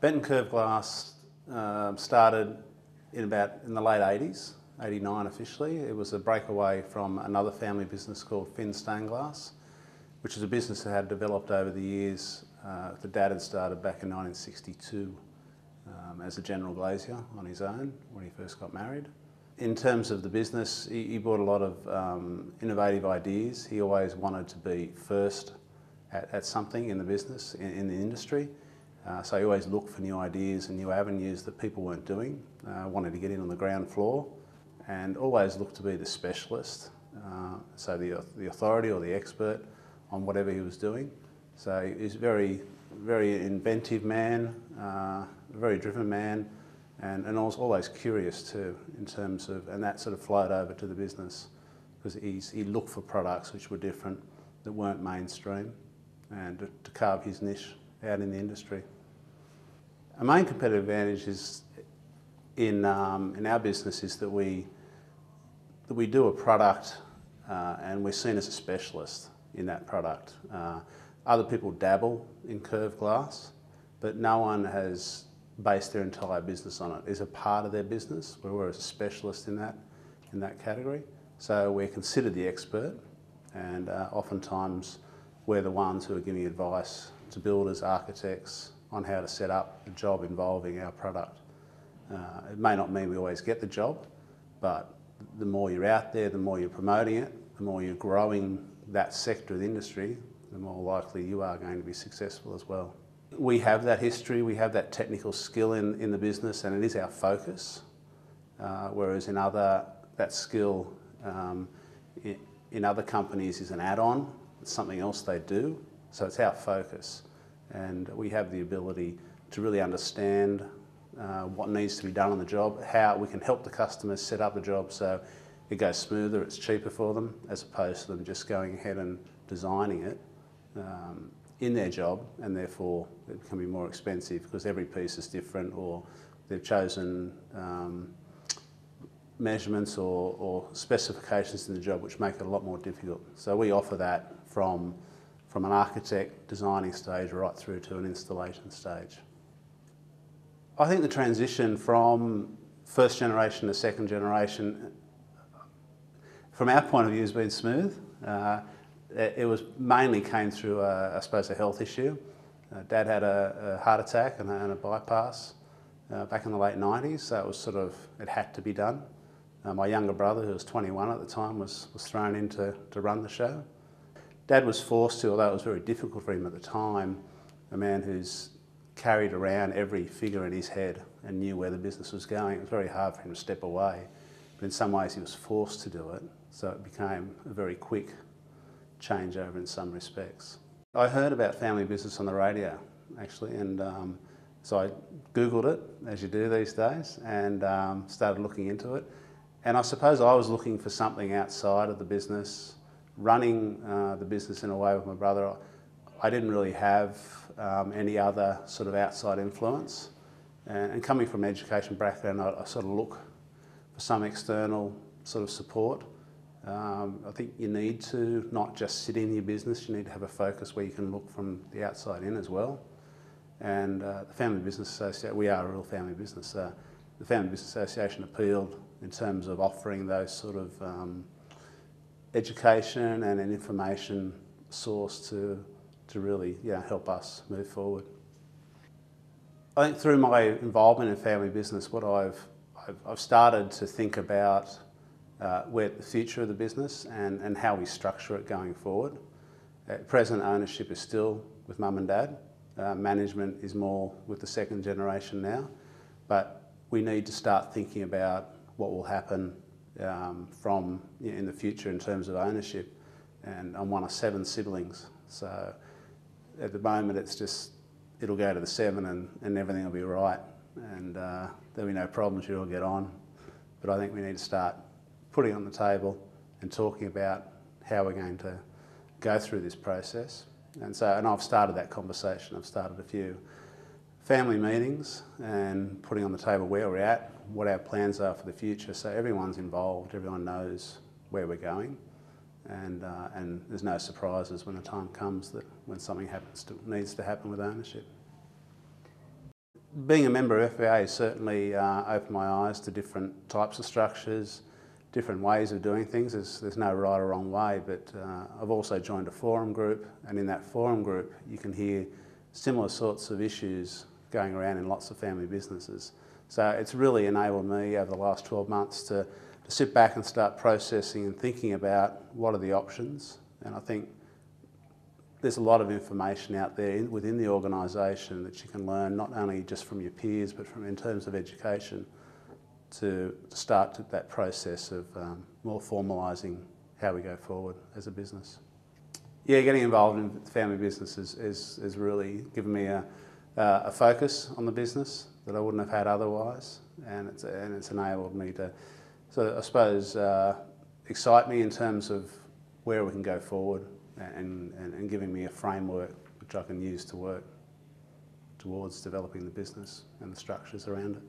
Bent and curved glass started in the late 80s, 89 officially. It was a breakaway from another family business called Finn Stained Glass, which is a business that had developed over the years. The dad had started back in 1962 as a general glazier on his own when he first got married. In terms of the business, he brought a lot of innovative ideas. He always wanted to be first at something in the business, in the industry. So he always looked for new ideas and new avenues that people weren't doing, wanted to get in on the ground floor, and always looked to be the specialist, so the authority or the expert on whatever he was doing. So he's a very, very inventive man, a very driven man, and always curious too, in terms of, and that sort of flowed over to the business, because he looked for products which were different, that weren't mainstream, and to carve his niche out in the industry. Our main competitive advantage is in our business is that we do a product and we're seen as a specialist in that product. Other people dabble in curved glass, but no one has based their entire business on it. It's a part of their business, where we're a specialist in that category. So we're considered the expert, and oftentimes we're the ones who are giving advice to builders, architects, on how to set up a job involving our product. It may not mean we always get the job, but the more you're out there, the more you're promoting it, the more you're growing that sector of the industry, the more likely you are going to be successful as well. We have that history, we have that technical skill in the business, and it is our focus, whereas that skill in other companies is an add-on, it's something else they do, so it's our focus. And we have the ability to really understand what needs to be done on the job, how we can help the customers set up the job so it goes smoother, it's cheaper for them, as opposed to them just going ahead and designing it in their job, and therefore it can be more expensive because every piece is different, or they've chosen measurements or specifications in the job which make it a lot more difficult. So we offer that from an architect designing stage right through to an installation stage. I think the transition from first generation to second generation, from our point of view, has been smooth. It was mainly came through, I suppose, a health issue. Dad had a heart attack and a bypass back in the late 90s, so it was sort of, it had to be done. My younger brother, who was 21 at the time, was thrown in to run the show. Dad was forced to, although it was very difficult for him at the time, a man who's carried around every figure in his head and knew where the business was going. It was very hard for him to step away, but in some ways he was forced to do it, so it became a very quick changeover in some respects. I heard about family business on the radio, actually, and so I Googled it, as you do these days, and started looking into it. And I suppose I was looking for something outside of the business, running the business in a way with my brother. I didn't really have any other sort of outside influence. And coming from an education background, I sort of look for some external sort of support. I think you need to not just sit in your business, you need to have a focus where you can look from the outside in as well. And the Family Business Association, we are a real family business. The Family Business Association appealed in terms of offering those sort of education and an information source to really help us move forward. I think through my involvement in family business, what I've started to think about where the future of the business and how we structure it going forward. At present, ownership is still with Mum and Dad. Management is more with the second generation now, but we need to start thinking about what will happen in the future in terms of ownership. And I'm one of 7 siblings, so at the moment it'll go to the 7 and everything will be right, and there'll be no problems, you'll all get on. But I think we need to start putting it on the table and talking about how we're going to go through this process. And I've started that conversation. I've started a few family meetings and putting on the table where we're at, what our plans are for the future, so everyone's involved, everyone knows where we're going, and there's no surprises when the time comes that when something needs to happen with ownership. being a member of FBA certainly opened my eyes to different types of structures, different ways of doing things. There's no right or wrong way, but I've also joined a forum group, and in that forum group you can hear similar sorts of issues going around in lots of family businesses. So it's really enabled me over the last 12 months to sit back and start processing and thinking about what are the options. And I think there's a lot of information out there within the organisation that you can learn, not only just from your peers, but from in terms of education, to start that process of more formalising how we go forward as a business. Yeah, getting involved in family business is really given me a focus on the business that I wouldn't have had otherwise, and it's enabled me to, so I suppose, excite me in terms of where we can go forward, and giving me a framework which I can use to work towards developing the business and the structures around it.